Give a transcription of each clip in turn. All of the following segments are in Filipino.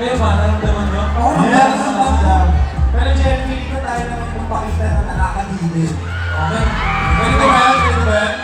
Kayo ba? Naramdaman nyo? Oo, naramdaman. Pero Jeremy, hindi ba tayo naman kung pakita na nakakagilid? Okay. Pwede ba yan? Pwede ba yan?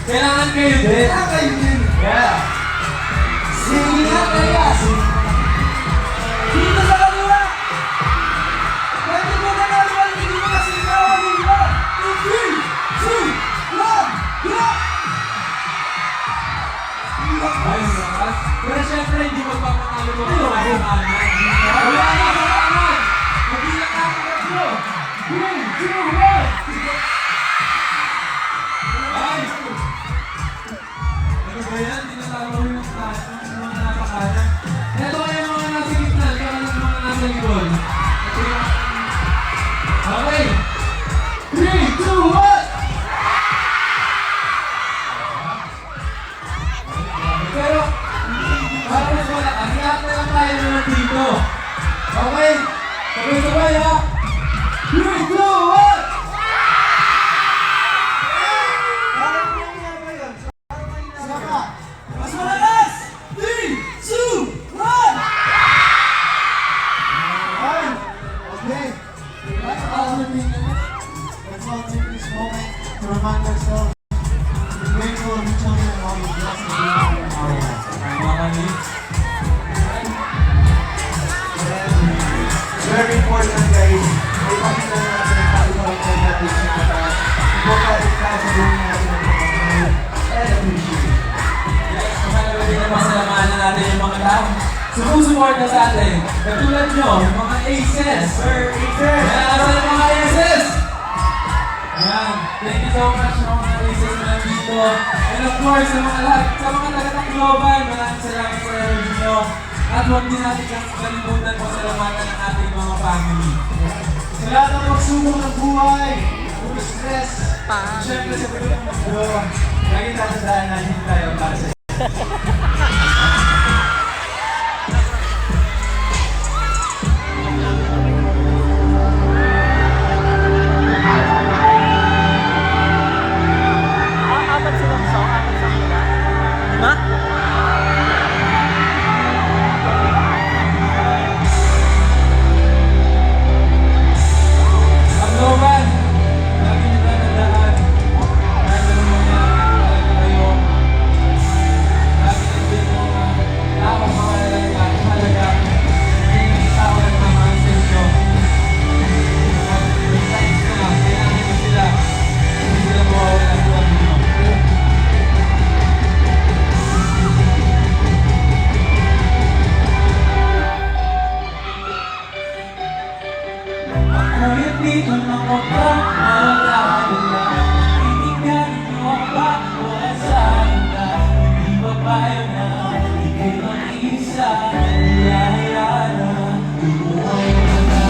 Kailangan kayo din. Kailangan kayo din. Yeah. Sige nga kaya. Dito sa kanila. Pwede mo na naman. Hindi mo kasi nakawin mo. 3, 2, 1, go! Pero syempre, hindi magpapatalo mo kayo kayo kanan. Wala na sa kanan. Mabilang na ang tatlo. 3, 2, 1. Ayan, tinatawag mo yung mga napakanan. Ito ay mga nasa gitna, ito ay mga nasa likod. Okay. 3, 2, 1! Pero, para mas malakas, lahat na lang tayo naman dito. Okay? Sabay-sabay ha! 3, 2, 1! Very important guys. Ay pakita natin ang pag-ibang natin sa mataas. Importante tayo sa buhay natin ng pagkakas. And appreciate. Guys, mahalaga din ang pasalamahan natin yung mga tao sumusuporta sa atin. Katulad nyo, yung mga aces. Sir, Aces! Ayan, asan ang mga aces? Ayan, thank you so much sa mga aces na nandito. And of course, sa mga lahat, sa mga taga-Tacloban, maraming salamat sa energy nyo. At huwag din natin kalimutan po salamatan ng ating mga family. Sa lahat ng pagsubok ng buhay, puro stress. Siyempre sa pagod ng mundo, lagi tatandaan natin tayo para sa Apat silang song, apat song nila. Lima? Tacloban, lagi nyo tatandaan. Kahit anong mangyari talaga kayo. Lagi nandito mga tao mahalaga. Hindi yung tao na mamahal sa inyo. May times na kailangan nyo sila. Hindi sila mawawala ang buwan ninyo. Ngunit dito na ko pa malala. Tinignan niyo ang bawat salita. Di ba payo na ikay mag-isa? Lahaya na umuhay ka na.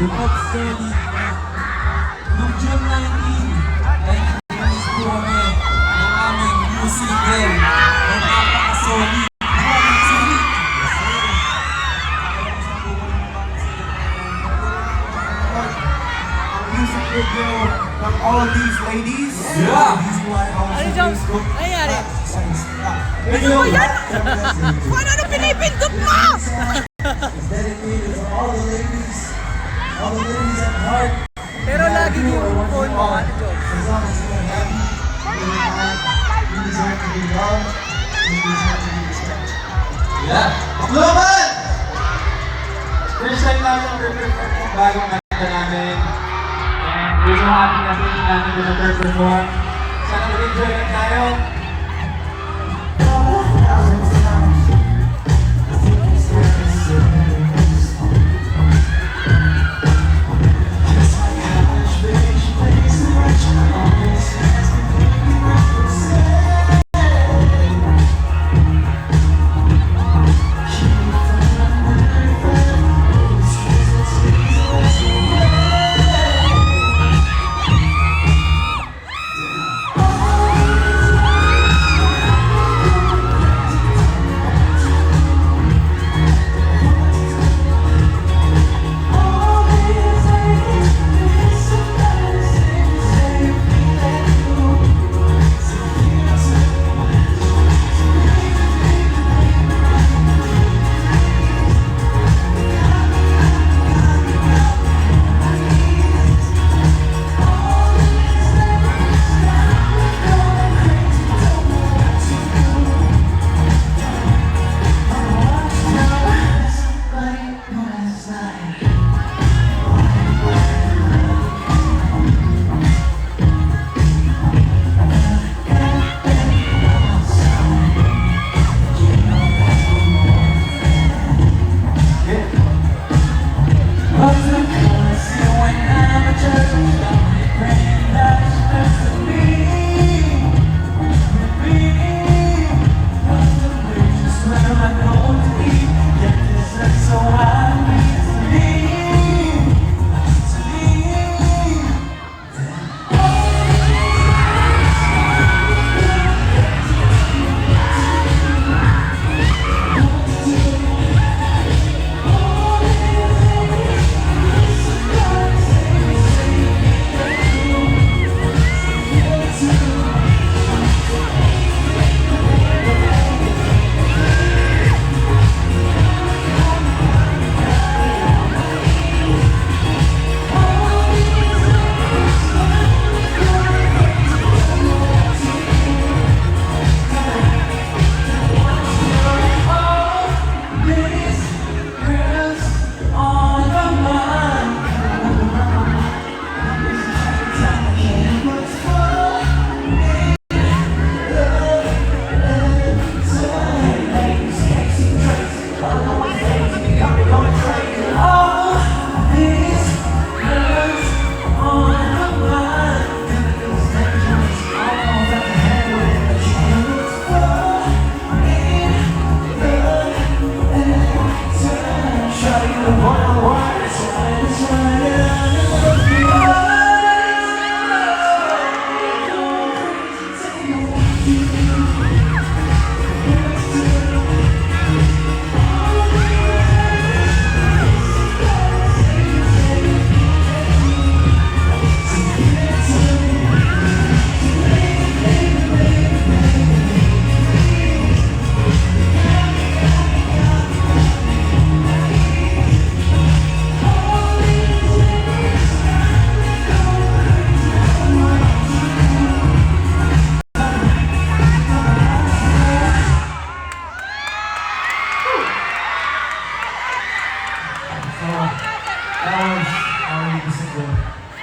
Bukod solid na. Noong June 19, ay nag-release po kami ng aming new single. Ang napaka-solid. Solid. Ang music video ng All These Ladies. Yeah. Ano dyan? Nangyari? Ano Ano yan? Ano pinipindot mo? dedicated to all the ladies at heart. Pero lagi yung phone mo, ano Diyos? As long as you're happy, you're happy, you deserve to be loved, you deserve to be respected. Yeah. Luman! First time namin ang perform ng bagong kanta namin. And we're so happy na singing namin doon na-perform. Sana mag-enjoy lang tayo.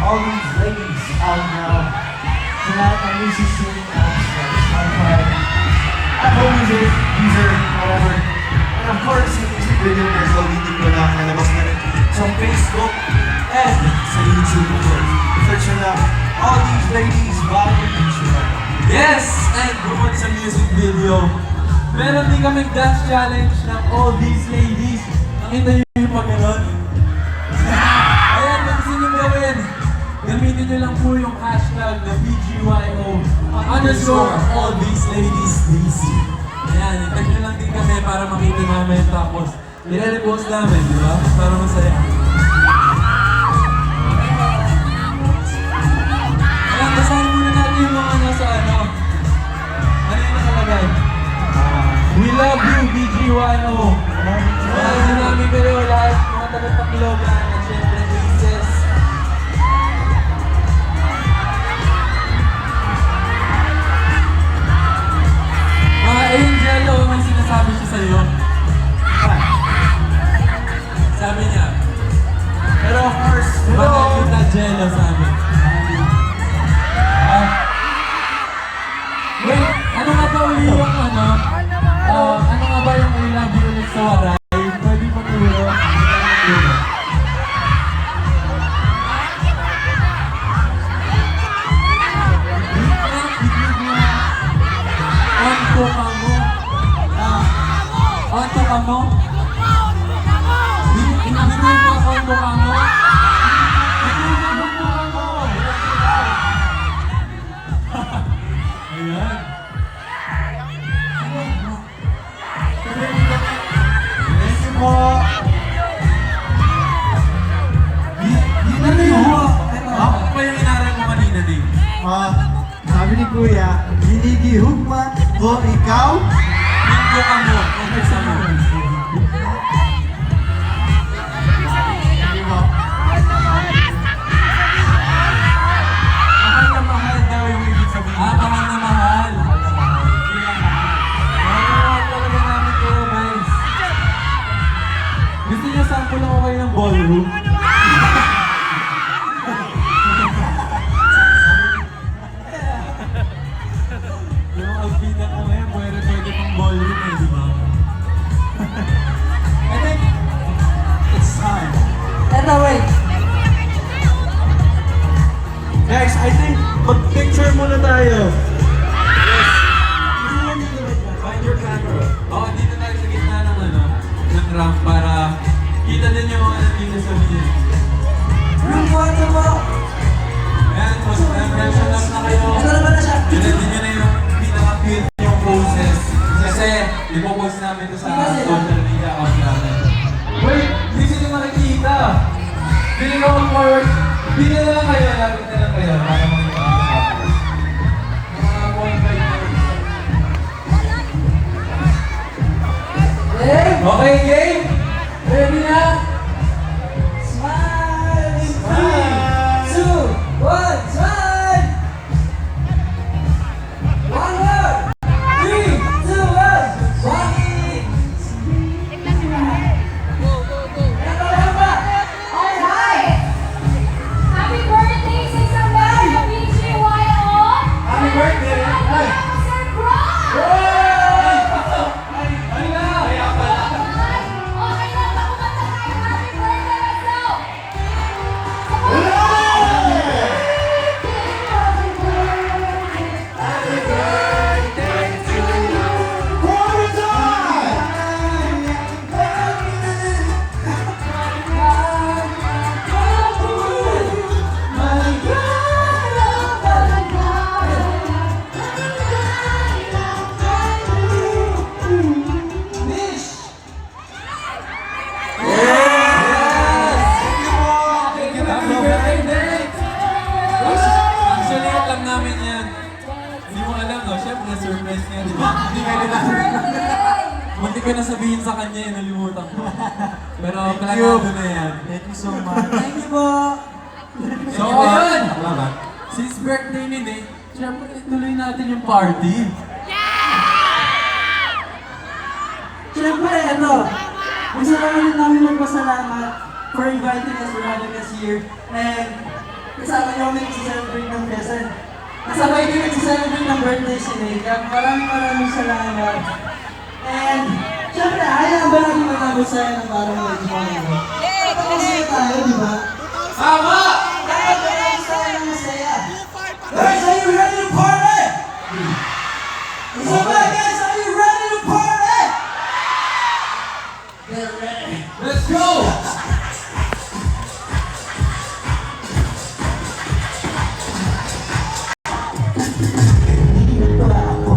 All These Ladies out now. Sa lahat ng musician, Spotify, Apple Music, Deezer, whatever. And of course, yung music video na sa video ko na nalabas na rin sa Facebook and sa YouTube. Of course. Search nyo lang, All These Ladies by YouTube. Yes! And bukod sa music video, meron din kami dance challenge ng All These Ladies. Nakita niyo yung pag-ganon? Ayan! ladies, please. Ayan, itag nyo lang din kami para makita namin. Tapos, nire-repost namin, di ba? Para masaya. Ayan, basahin muna natin yung mga nasa ano. Ano yung nakalagay? We love you, BG1O. Maraming namin kayo lahat, mga taga-Tacloban, at syempre, Aces. Mga Angel, o may sinasabi siya sa'yo. Sabi niya, Pero of course, bakit kita jello sabi? Wait, ano nga ba uli yung ano? Ano nga ba yung I love you ulit sa waray? Pwede pa turo? Onto ka mo. Onto ka mo? Hindi mo ba onto ka mo? Ayan. thank you po. Ano ba yung inaral mo kanina, Dave? Sabi ni Kuya, hinigihugma ko ikaw. Onto ka mo. Onto ka mo. Mahal na mahal daw yung ibig sabihin. Mahal na mahal. Mahal talaga namin kayo, guys. Gusto niyo sample ako kayo ng ballroom? Yung outfit ko ngayon, pwede pang ballroom eh, di ba? I think it's time. Eto, wait. Guys, I think mag-picture muna tayo. Find your camera. Oo, dito tayo sa gitna ng ano, ng ramp para kita din yung mga nandito sa video. Yung photo mo. Ayan, mention up na kayo. Ito naman na siya. Pilitin nyo na yung pinaka-cute yung poses. Kasi, ipopost namin ito sa social media account namin. Wait, hindi sila makikita. Pili ko mag-forward. Pili na lang kayo, lapit na lang kayo para makikita ko sa akin. Mga 0.5 Hey! Okay, game? Ready na? Smile! In Smile! 3, 2, 1, smile! One word! 3, 2, 1, smile! Eto, eto ba? Alright! Happy birthday sa isang bahay na BGYO! Happy birthday! Ay! Sir Brock! Ay na! Kaya pala. Okay na ba kumanta tayo? Happy birthday! Let's go! Happy birthday to you! Happy birthday! Actually, hit lang namin yan. Hindi mo alam, no? Siyempre, surprise niya, di ba? Hindi ka nila. Munti ko na sabihin sa kanya, nalimutan ko. Pero planado na yan. Thank you so much. Thank you po! So, ayun! Since birthday ni Nate, siyempre, tuloy natin yung party. Siyempre, ito. Gusto naman namin magpasalamat for inviting us, for having us here. And kasama niyo kami nagsiselebrate ng present. Kasabay din nagsiselebrate ng birthday si Nate. Kaya maraming salamat. And siyempre, ayaw ba natin matapos ng parang medyo masaya tayo, di ba? Tama! Kaya matapos tayo ng masaya. Guys, are you ready to party? Isa ba, guys? Are you ready to party? Get ready. Let's go! Hindi ba ako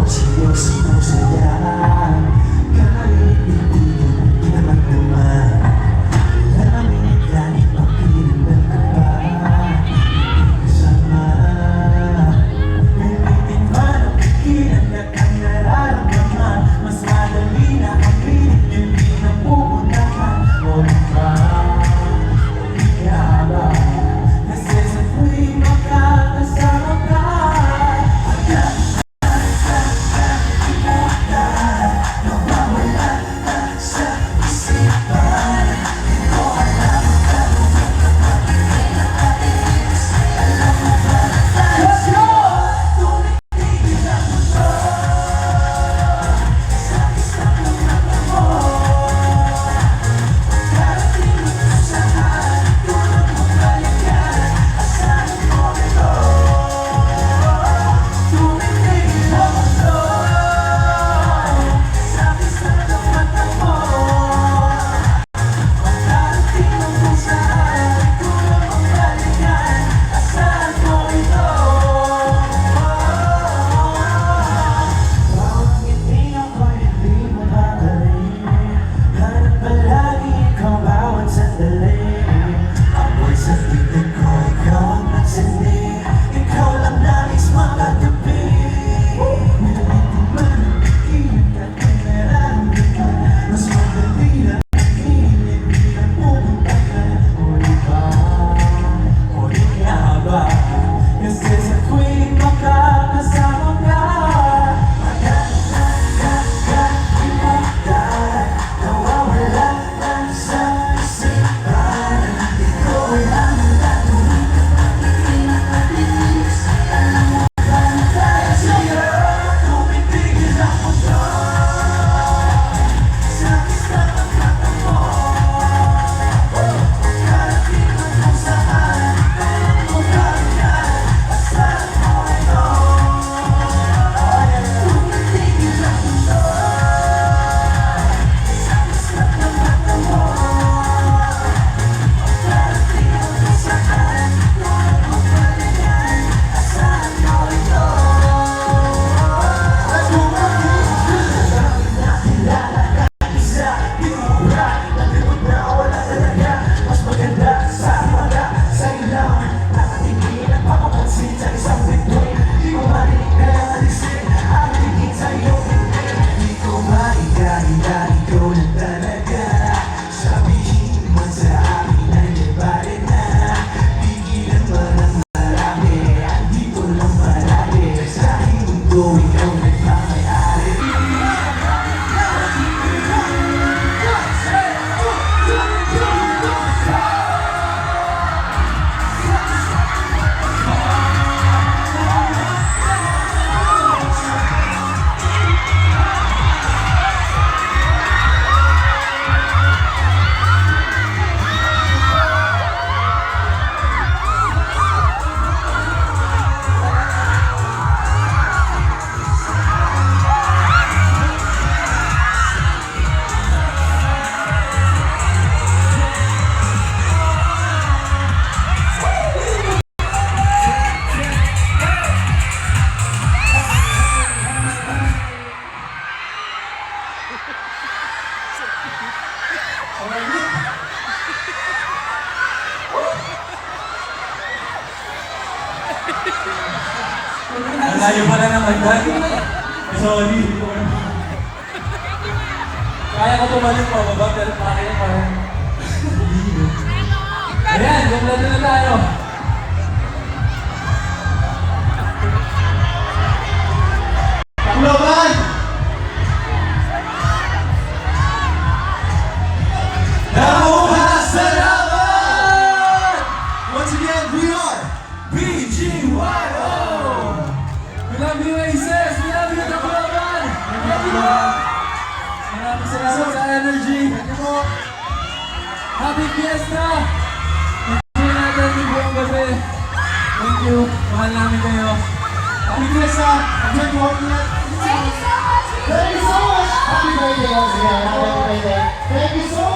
Malayo pala ng agad. Sorry. Kaya ko tumalong pababa, pero parang parang... Ayan, gumlado na tayo. Tacloban! Salamat! Once again, we are BGYO! We love you, Aces! We love you, Tacloban! Maraming salamat sa energy. Happy Fiesta! Enjoy natin yung buong gabi. Thank you. Mahal namin kayo. Happy Fiesta! Enjoy the walking yet? Thank you so much. Thank you so much! Happy birthday once again. Happy birthday. Thank you so